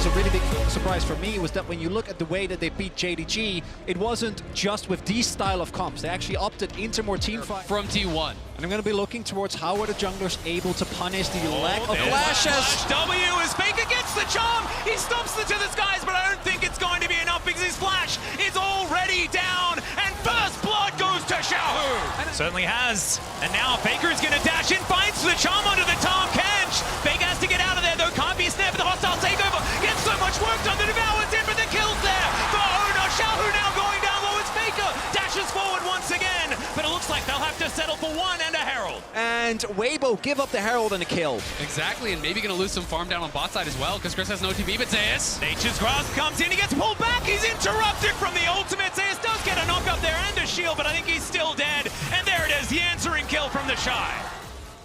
was a really big surprise for me was that when you look at the way that they beat JDG, it wasn't just with these style of comps. They actually opted into more team fight. From T1. And I'm going to be looking towards how are the junglers able to punish the lack of flashes. W as Faker gets the charm. He stomps it to the skies, but I don't think it's going to be enough because his flash is already down. And first blood goes to Xiaohu. Certainly has. And now Faker is going to dash in, finds the charm under the Tom Kench. Faker has to get out of there though. Can't be snared for the hostile takeover. Gets so much work done. The Devour's in, but the kill's there for Owner. Xiaohu now going down low as Faker dashes forward once again. But it looks like they'll have to settle for one and a Herald. And Weibo give up the Herald and a kill. Exactly, and maybe going to lose some farm down on bot side as well, because Chris has no TP, but Zeus. Nature's Grasp comes in, he gets pulled back, he's interrupted from the ultimate. Zeus does get a knock up there and a shield, but I think he's still dead. And there it is, the answering kill from the Shy.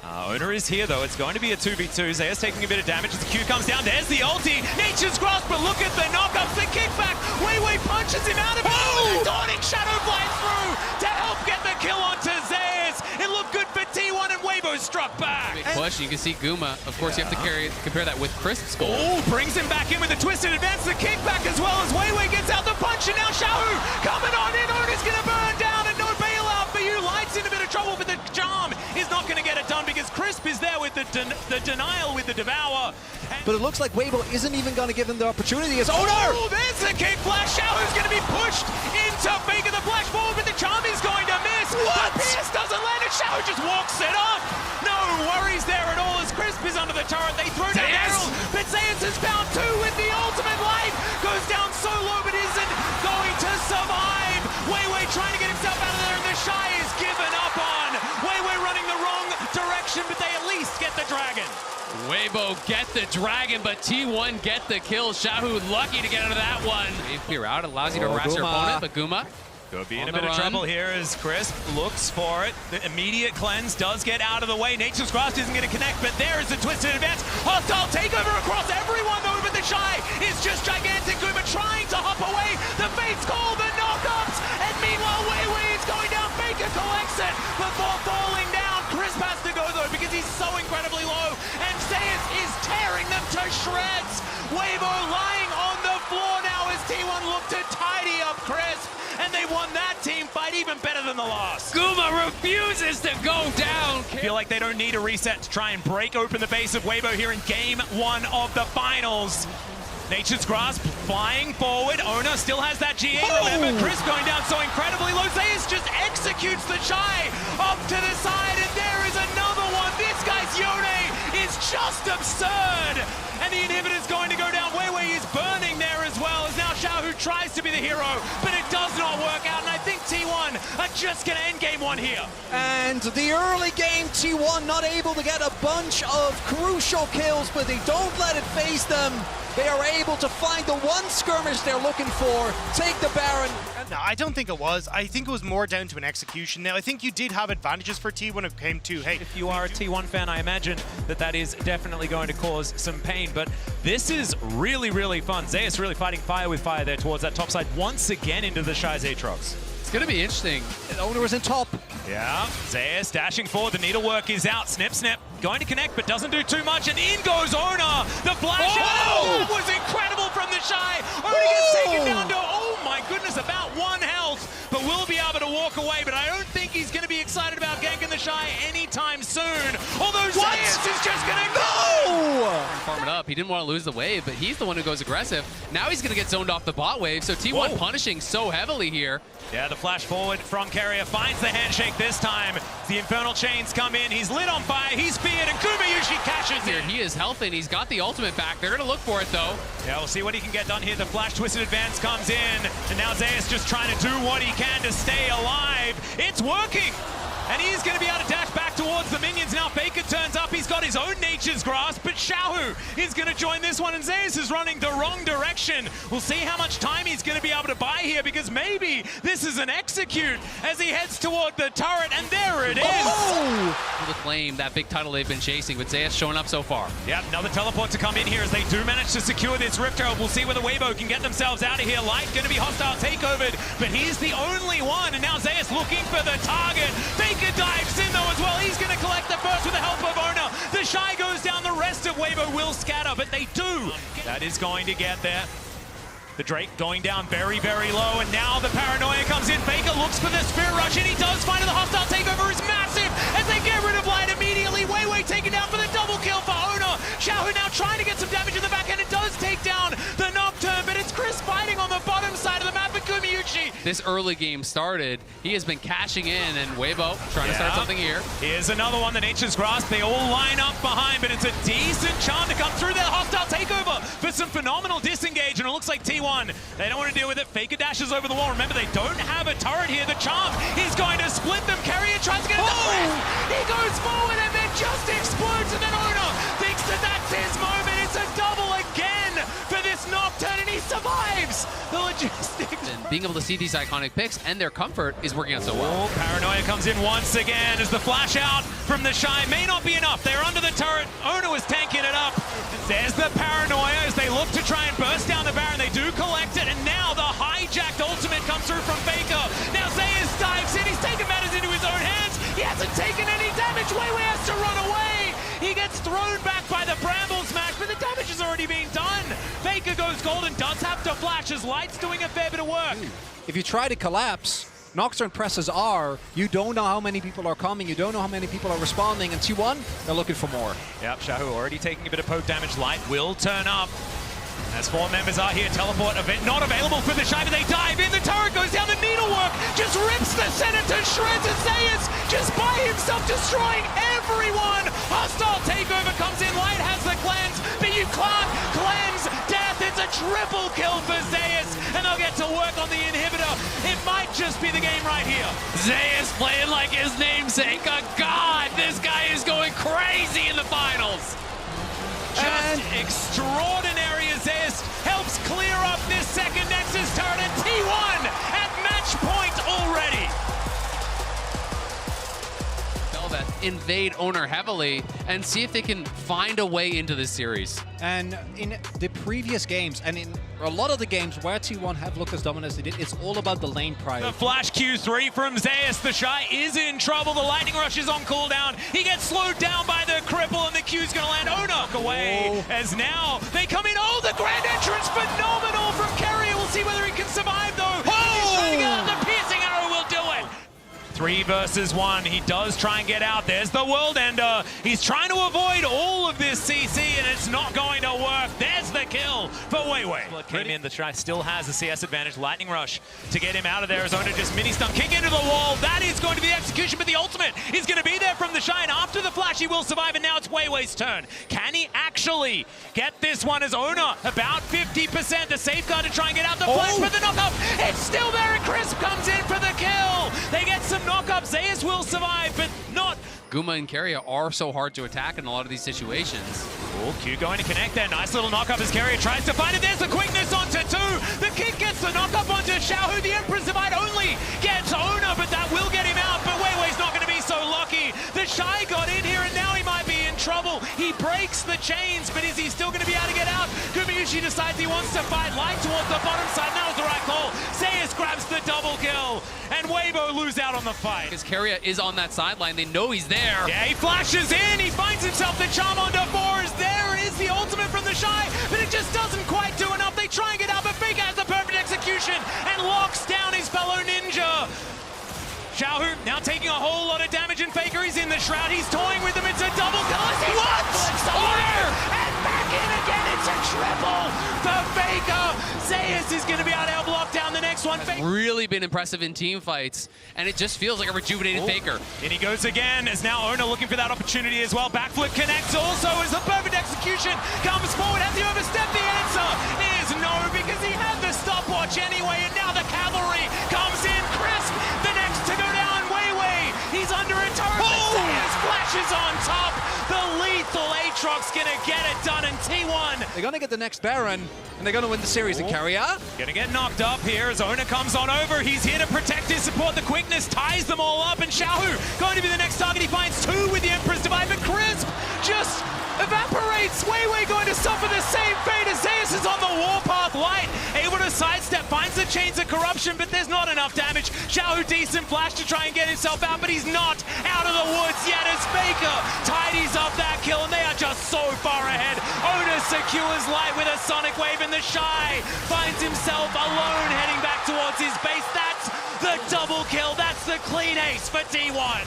Owner is here though, it's going to be a 2v2. Zeus taking a bit of damage as the Q comes down. There's the ulti, Nature's Grasp, but look at the knockups, the kickback. Wei punches him out of it. Oh! The Dawning Shadow flies through to help get the kill onto Zeus. It looked good for T1 and Weibo struck back. Big push, you can see Guma. Of course, you have to compare that with Crisp's goal. Oh, brings him back in with a twisted advance, the kickback as well as Wei gets out the punch, and now Xiaohu coming on in. Owner's gonna burn down and no bailout for you. Light's in a bit of trouble, but the charm is not gonna get it done because Crisp is there with the denial with the Devour. But it looks like Weibo isn't even going to give them the opportunity as Owner! Oh, there's the kick flash. Xiaohu's going to be pushed into Faker. The flash forward, but the charm is going to miss. What? The Pierce doesn't land it. Xiaohu just walks it off. No worries there at all as Crisp is under the turret. They throw down Herald, but Zeus has found two with the ultimate life. Goes down so low, but isn't going to survive. Wei trying to get himself out of there, and the Shy is given up on. Wei running the wrong direction, but they at least get the dragon. Weibo get the dragon, but T1 get the kill. Xiaohu lucky to get out of that one. Wave clear out, allows you to harass your opponent, but Guma could be in a bit of trouble here as Crisp looks for it. The immediate cleanse does get out of the way. Nature's Grasp isn't going to connect, but there is the twisted advance. Hostile takeover across everyone though, but the Shy is just gigantic. Guma trying to hop away. The Fates call the knockups, and meanwhile Wei is going down. Faker collects it before falling down. Crisp has to go though because he's so incredibly low, and Zeus is tearing them to shreds. Weibo lying on the floor now as T1 look to tidy up Crisp, and they won that team fight even better than the last. Guma refuses to go down. I feel like they don't need a reset to try and break open the base of Weibo here in game one of the finals. Nature's Grasp flying forward. Owner still has that GA. Remember, Chris going down so incredibly low. Zeus just executes the Shy up to the side, and there is another one. This guy's Yone is just absurd. And the inhibitor's going to go down. Wei is burning there as well, as now Xiaohu tries to be the hero, but it does not work out, and I think T1 are just going to end game one here. And the early game, T1 not able to get a bunch of crucial kills, but they don't let it phase them. They are able to find the one skirmish they're looking for, take the Baron. No, I don't think it was. I think it was more down to an execution. Now, I think you did have advantages for T when it came to, hey... If you are a T1 fan, I imagine that is definitely going to cause some pain, but this is really, really fun. Zeus really fighting fire with fire there towards that top side, once again into the Shy's Aatrox. It's going to be interesting. Owner is in top. Yeah, Zeus dashing forward, the needlework is out, snip, going to connect, but doesn't do too much, and in goes Owner, the flash out, that was incredible from the Shy, Owner gets taken down to, oh my goodness, about 1 health, but will be able to walk away, but I don't think he's going to be excited about ganking the Shy anytime soon, although Zeus is just going to go! Farm it up, he didn't want to lose the wave, but he's the one who goes aggressive. Now he's going to get zoned off the bot wave, so T1 punishing so heavily here. Yeah, the flash forward from Carrier finds the handshake this time. The Infernal Chains come in, he's lit on fire, he's feared, and Gumayushi cashes here. in. He is healthy, and he's got the ultimate back. They're going to look for it, though. Yeah, we'll see what he can get done here. The flash twisted advance comes in, and now Zeus just trying to do what he can to stay alive. It's working! And he's going to be able to dash back towards the minions. Now Faker turns up. He's got his own Nature's Grasp, but Xiaohu is going to join this one, and Zeus is running the wrong direction. We'll see how much time he's going to be able to buy here, because maybe this is an execute as he heads toward the turret, and there it is. To claim that big title they've been chasing, with Zeus showing up so far. Yeah, another teleport to come in here as they do manage to secure this Rift Herald. We'll see whether Weibo can get themselves out of here. Light going to be hostile takeovered, but he's the only one, and now Zeus looking for the target. Faker dives in though as well. He's going to collect the first with the help of Owner. The Shy goes down. The rest of Weibo will scatter, but they do. That is going to get there. The Drake going down very, very low, and now the paranoia comes in. Faker looks for the Spirit Rush, and he does find it. The hostile takeover is massive as they get rid of Light immediately. Weiwei taken down for the double kill for Owner. Xiaohu now trying to get some damage in the back end. It does take down the Nocturne, but it's Chris fighting on the bottom side of the map for Gumayuchi. This early game started, he has been cashing in, and Weibo trying to start something here. Here's another one, the Nature's Grasp. They all line up behind, but it's a decent charm to come through their hostile takeover for some phenomenal disengage, and it looks like T1. They don't want to deal with it. Faker dashes over the wall. Remember, they don't have a turret here. The charm is going to split them. Carrier tries to get it. He goes forward and then just explodes, and then Owner thinks that that's his moment. It's a double again for this Nocturne, and he survives the logistics. And being able to see these iconic picks and their comfort is working out so well. Paranoia comes in once again as the flash out from the Shy may not be enough. They're under the turret. Owner was tanking it up. There's the Paranoia as they look to try and burst down the Baron. They do collect it, and now the hijacked ultimate comes through from Faker. Now Zeus dives in. He's taken matters into his own hands. He hasn't taken any damage. Weiwei has to run away. He gets thrown back by the Bramble Smash, but the damage is already being done. Faker goes gold and does have to flash as Light's doing a fair bit of work. If you try to collapse, Nocturne presses R, you don't know how many people are coming, you don't know how many people are responding, and T1, they're looking for more. Yep, Xiaohu already taking a bit of poke damage. Light will turn up. As 4 members are here, teleport event not available for the Shy, but they dive in. The turret goes down, the needlework just rips the center to shreds, and Zeus just by himself destroying everyone. Hostile takeover comes in. Light has the cleanse, but you can't cleanse death. It's a triple kill for Zeus, and they'll get to work on the inhibitor. It might just be the game right here. Zeus playing like his namesake, a god. This guy is going crazy in the finals. Just extraordinary as Zeus helps clear up this second Nexus turret, and T1 at match point already. That invade Owner heavily and see if they can find a way into this series. And in the previous games, and in a lot of the games where T1 have looked as dominant as they did, it's all about the lane priority. The flash Q3 from Zeus. The Shy is in trouble. The Lightning Rush is on cooldown. He gets slowed down by the cripple, and the Q's going to land. Owner away as now they come in. Oh, the grand entrance, phenomenal from Carrier. We'll see whether he can survive, though. He's trying to get out. The piercing arrow will do it. 3 versus 1. He does try and get out. There's the World Ender. He's trying to avoid all of this CC, and it's not going to work. There's the kill for Weiwei. Blood came in. The Shy still has the CS advantage. Lightning Rush to get him out of there. Arizona just mini-stun. Kick into the wall. That is going to be the execution, but the ultimate is going to be there from the Shy, and after the flash, he will survive, and now it's Weiwei's turn. Can he actually get this one as Owner? About 50%. The safeguard to try and get out the flash, but the knockup, it's still there, and Crisp comes in for the kill. They get some knock-up. Zeus will survive, but not. Guma and Carrier are so hard to attack in a lot of these situations. Oh, Q going to connect there. Nice little knock-up as Carrier tries to find it. There's the quickness onto 2. The kick gets the knock-up onto Xiaohu. The Emperor's Divide only gets Owner, but that will get him out. But Weiwei's not going to be so lucky. The Shy got in here, and now he might be in trouble. He breaks the chains, but is he still going to be able to get out? Gumayuchi decides he wants to fight Light towards the bottom side. That was the right call. Zeus grabs the double kill, and Weibo lose out on the fight. Because Carrier is on that sideline. They know he's there. Yeah, he flashes in. He finds himself the charm onto 4s. There is the ultimate from the Shy, but it just doesn't quite do enough. They try and get out, but Faker has the perfect execution and locks down his fellow ninja. Xiaohu now taking a whole lot of damage, and Faker is in the shroud. He's toying with him. It's a double kill. What? Order! And back in again. It's a triple for Faker. Zeus is going to be able to help lock down the next one. Really been impressive in team fights, and it just feels like a rejuvenated Faker. And he goes again, as now Owner looking for that opportunity as well. Backflip connects also as the perfect execution comes forward. Has he overstepped? The answer is no, because he had the stopwatch anyway, and now the cavalry comes in. Crisp, the next to go down. Weiwei, he's under a turret. Zeus flashes on top. The lethal Aatrox gonna get it done, and T1. They're gonna get the next Baron, and they're gonna win the series in Carrier. Gonna get knocked up here as Owner comes on over. He's here to protect his support. The quickness ties them all up, and Xiaohu going to be the next target. He finds 2 with the Emperor's Divide, but Crisp just evaporates. Weiwei going to suffer the same fate as Zeus is on the warpath. Light able to sidestep, finds the chains of corruption, but there's not enough damage. Xiaohu decent flash to try and get himself out, but he's not out of the woods yet as Faker tidies up that kill, and they are just so far ahead. Owner Coors Light with a Sonic Wave, and the Shy finds himself alone heading back towards his base. That's the double kill. That's the clean ace for T1.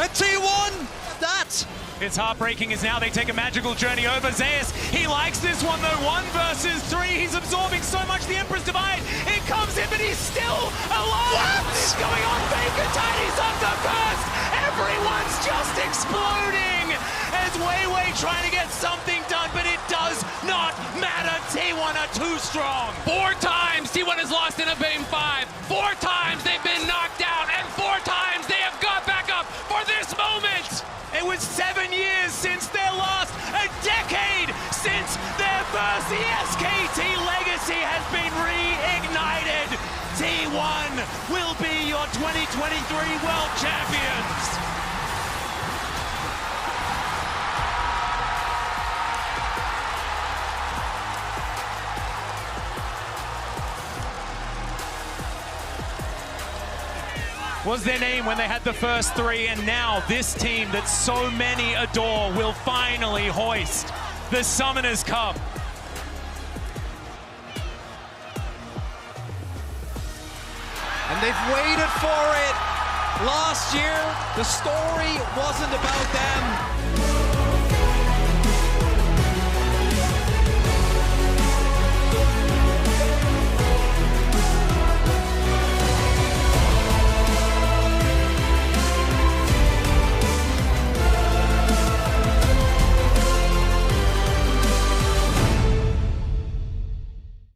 And T1, that. It's heartbreaking as now they take a magical journey over Zeus. He likes this one though, 1 versus 3. He's absorbing so much, the Emperor's Divide. It comes in, but he's still alive. What is going on? Faker Tiny's on the burst. Everyone's just exploding as Weiwei trying to get something done, but it does not matter. T1 are too strong. 4 times T1 has lost in a game 5. 4 times they've been knocked out, and 4 times they have got back up for this moment. It was 7 years since their last, a decade since their first. The SKT legacy has been reignited. T1 will be your 2023 World Champions. Was their name when they had the first 3, and now this team that so many adore will finally hoist the Summoners Cup. And they've waited for it. Last year, the story wasn't about them.